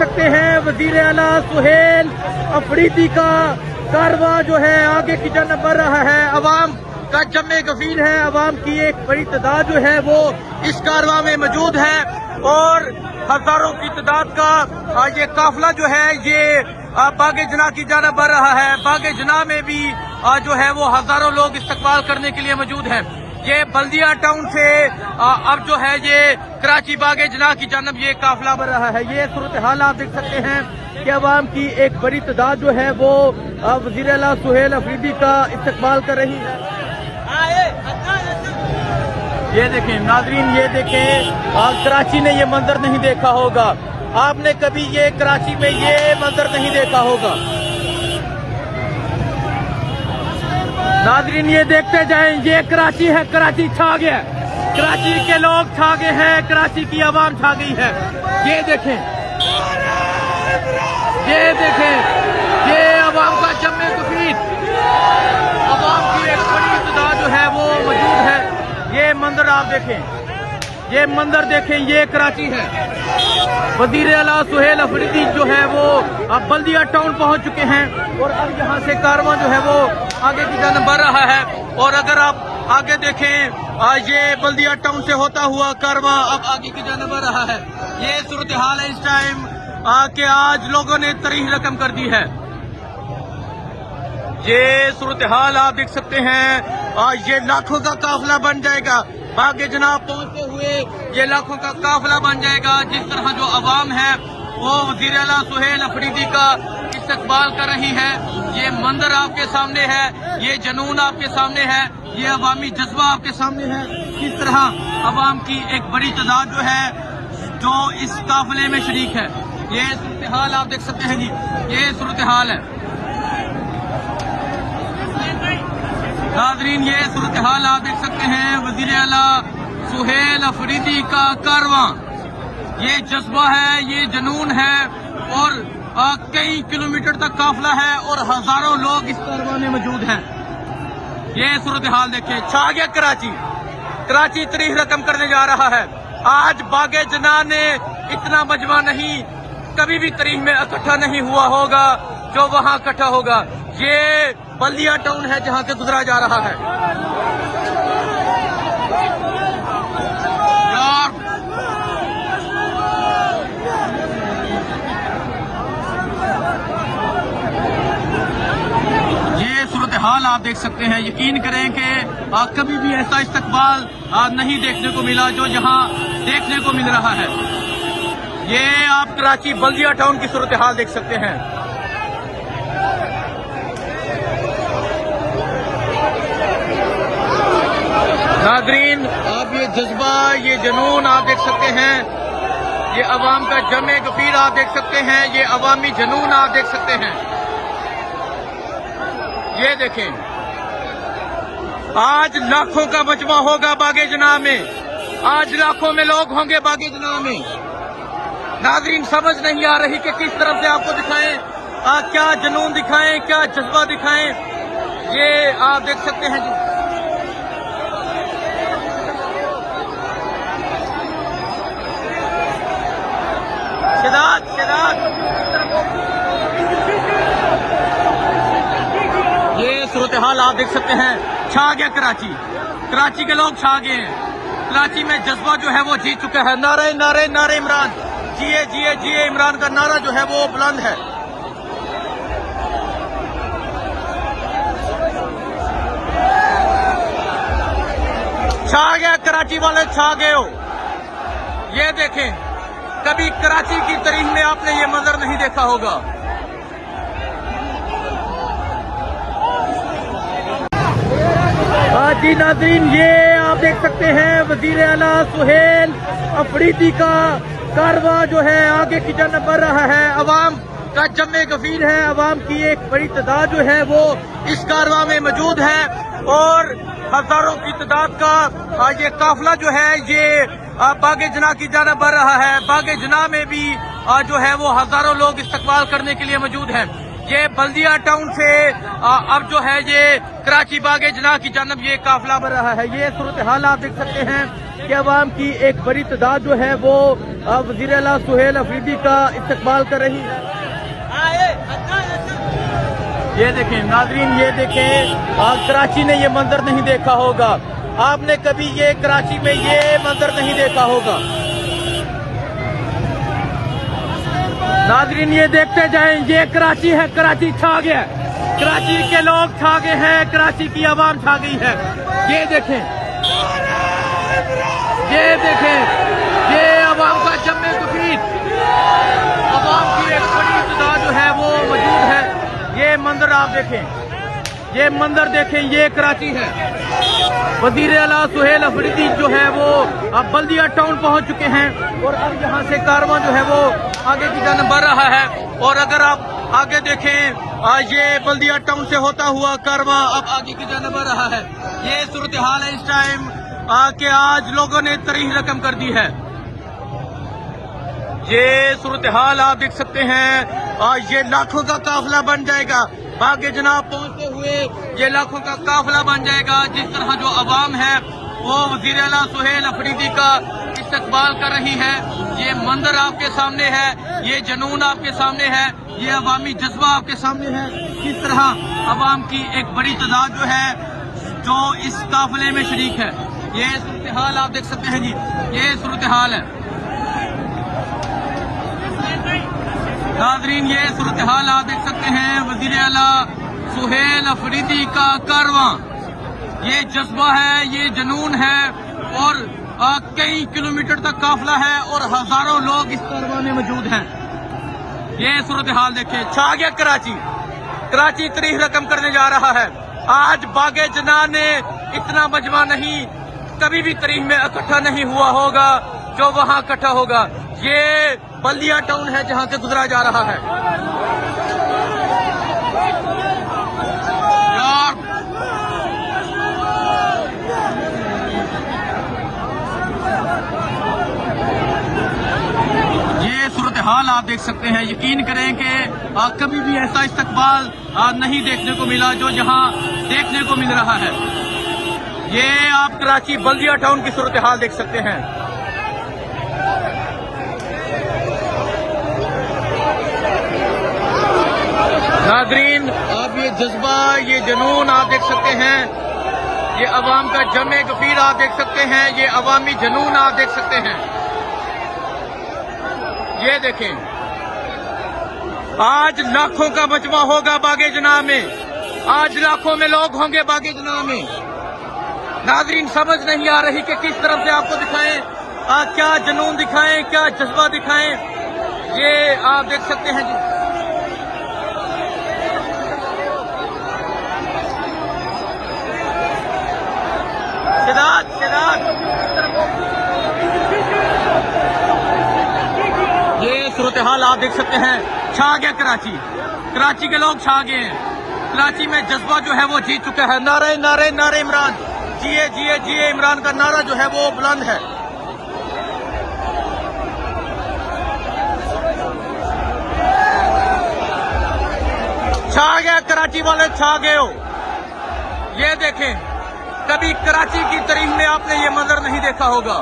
सकते हैं वजीर आला सुहेल अफरीदी का कारवां जो है आगे की जानब बढ़ रहा है। अवाम का जमे गफीर है, अवाम की एक बड़ी तादाद जो है वो इस कारवां में मौजूद है और हजारों की तादाद का ये काफिला जो है ये बागे जना की जानब बढ़ रहा है। बागे जना में भी जो है वो हजारों लोग इस्तकबाल करने के लिए मौजूद हैं। ये बल्दिया टाउन से अब जो है ये कराची बागे जना की जानब ये काफिला बढ़ रहा है। ये सूरत हाल आप देख सकते हैं कि अवाम की एक बड़ी तादाद जो है वो वजीर आला सुहेल अफरीदी का इस्तकबाल कर रही है। ये देखें नाजरीन, ये देखें कराची ने ये मंजर नहीं देखा होगा, आपने कभी ये कराची में ये मंजर नहीं देखा होगा। नाजरीन ये देखते जाएं, ये कराची है, कराची छा गया, कराची के लोग छा गए हैं, कराची की आवाम छा गई है। ये देखें, ये देखें, ये आवाम का जमे गफीर, आवाम की एक बड़ी तादाद जो है वो मौजूद है। ये मंजर आप देखें, ये मंजर देखें, ये कराची है। वजीर आला सुहेल अफरीदी जो है वो अब बल्दिया टाउन पहुंच चुके हैं और अब यहाँ से कारवां जो है वो आगे की जानब बढ़ रहा है। और अगर आप आगे देखें ये बल्दिया टाउन से होता हुआ कारवां अब आगे की जानब बढ़ रहा है। ये सूरत हाल है इस टाइम कि आज लोगों ने तरीह रकम कर दी है। ये सूरत हाल आप देख सकते हैं, ये लाखों का काफिला बन जाएगा। बागे जनाब पहुंचते हुए ये लाखों का काफिला बन जाएगा। जिस तरह जो अवाम है वो वजीर आला सुहेल अफरीदी का इस्तकबाल कर रही है। ये मंजर आपके सामने है, ये जुनून आपके सामने है, ये अवामी जज्बा आपके सामने है। किस तरह अवाम की एक बड़ी तादाद जो है जो इस काफिले में शरीक है। ये सूरत हाल आप देख सकते हैं जी, ये सूरत हाल है नाजरीन, ये सूरत हाल आप देख सकते हैं। वजीर आला सुहेल अफरीदी का कारवां, ये जज्बा है, ये जुनून है और कई किलोमीटर तक काफिला है और हजारों लोग इस कारवां में मौजूद हैं। ये सूरत हाल देखें, छा गया कराची, कराची तरीह रकम करने जा रहा है। आज बागे जना ने इतना मजमा नहीं कभी भी तरीह में इकट्ठा नहीं हुआ होगा जो वहां इकट्ठा होगा। ये बल्दिया टाउन है जहां से गुजरा जा रहा है। ये सूरत हाल आप देख सकते हैं। यकीन करें कि कभी भी ऐसा इस्तकबाल नहीं देखने को मिला जो यहाँ देखने को मिल रहा है। ये आप कराची बल्दिया टाउन की सूरत हाल देख सकते हैं। नाजरीन आप ये जज्बा, ये जुनून आप देख सकते हैं, ये अवाम का जमे गफीर आप देख सकते हैं, ये अवामी जुनून आप देख सकते हैं। ये देखें, आज लाखों का मजमा होगा बागे जना में, आज लाखों में लोग होंगे बागे जना में। नाजरीन समझ नहीं आ रही कि किस तरफ से आपको दिखाएं, क्या जुनून दिखाएं, क्या जज्बा दिखाएं। ये आप देख सकते हैं जी, ये सूरत हाल आप देख सकते हैं। छा गया कराची, कराची के लोग छा गए हैं। कराची में जज्बा जो है वो जीत चुका है। नारे नारे नारे इमरान, जिए जिए जिए इमरान का नारा जो है वो बुलंद है। छा गया, कराची वाले छा गए हो। ये देखें, कभी कराची की तारीख में आपने ये मंजर नहीं देखा होगा। जी नाज़रीन, ये आप देख सकते हैं वजीर आला सुहेल अफरीदी का कारवां जो है आगे की जानब बढ़ रहा है। अवाम का जमे गफीर है, अवाम की एक बड़ी तादाद जो है वो इस कारवां में मौजूद है और हजारों की तादाद का ये काफिला जो है ये बागे जना की जानब बढ़ रहा है। बागे जना में भी जो है वो हजारों लोग इस्तकबाल करने के लिए मौजूद हैं। ये बल्दिया टाउन से अब जो है ये कराची बागे जना की जानब ये काफिला बढ़ रहा है। ये सूरत हाल आप देख सकते हैं कि अवाम की एक बड़ी तादाद जो है वो वज़ीर आला सुहेल अफरीदी का इस्तकबाल कर रही है। ये देखें नाज़रीन, ये देखें, कराची ने ये मंजर नहीं देखा होगा। आपने कभी ये कराची में ये मंजर नहीं देखा होगा। नाज़रीन ये देखते जाएं, ये कराची है, कराची छा गया, कराची के लोग छा गए हैं, कराची की आवाम छा गई है। ये देखें, ये देखें, ये आवाम का जम्मे गफीर, आवाम की एक बड़ी तादाद जो है वो मौजूद है। ये मंजर आप देखें, ये मंजर देखें, ये कराची है। वज़ीर आला सुहेल अफरीदी जो है वो अब बल्दिया टाउन पहुंच चुके हैं और अब यहाँ से कारवां जो है वो आगे की जानब बढ़ रहा है। और अगर आप आगे देखें, ये बल्दिया टाउन से होता हुआ कारवां अब आगे की जानब बढ़ रहा है। ये सूरत हाल है इस टाइम कि आज लोगों ने तारीख रकम कर दी है। ये सूरत हाल आप देख सकते हैं, ये लाखों का काफिला बन जाएगा। बागे जनाब पहुंचते हुए ये लाखों का काफिला बन जाएगा। जिस तरह जो अवाम है वो वज़ीर आला सुहेल अफरीदी का इस्तकबाल कर रही है। ये मंजर आपके सामने है, ये जुनून आपके सामने है, ये अवामी जज्बा आपके सामने है। किस तरह अवाम की एक बड़ी तादाद जो है जो इस काफिले में शरीक है। ये सूरत हाल आप देख सकते हैं जी, ये सूरत हाल है नाज़रीन, ये सूरत हाल आप देख सकते हैं। वज़ीर आला सुहेल अफरीदी का कारवां, ये जज्बा है, ये जुनून है और कई किलोमीटर तक काफिला है और हजारों लोग इस कारवां में मौजूद हैं। ये सूरत हाल देखें, छा गया कराची, कराची तारीख रकम करने जा रहा है। आज बागे जना ने इतना मजमा नहीं, कभी भी तारीख में इकट्ठा नहीं हुआ होगा जो वहां इकट्ठा होगा। ये बल्दिया टाउन है जहां से गुजरा जा रहा है। यार ये सूरत हाल आप देख सकते हैं। यकीन करें कि कभी भी ऐसा इस्तकबाल नहीं देखने को मिला जो यहाँ देखने को मिल रहा है। ये आप कराची बल्दिया टाउन की सूरत हाल देख सकते हैं। नाज़रीन आप ये जज्बा, ये जुनून आप देख सकते हैं, ये अवाम का जमे गफीर आप देख सकते हैं, ये अवामी जुनून आप देख सकते हैं। ये देखें, आज लाखों का मजमा होगा बागे जना में, आज लाखों में लोग होंगे बागे जना में। नाज़रीन समझ नहीं आ रही कि किस तरफ से आपको दिखाएं, क्या जुनून दिखाएं, क्या जज्बा दिखाएं। ये आप देख सकते हैं जी, ये सूरत हाल आप देख सकते हैं। छा गया कराची, कराची के लोग छा गए हैं। कराची में जज्बा जो है वो जीत चुका है। नारे नारे नारे इमरान, जिए जिए जिए इमरान का नारा जो है वो बुलंद है। छा गया कराची वाले, छा गए हो। ये देखें, कभी कराची की तारीख में आपने ये मंजर नहीं देखा होगा।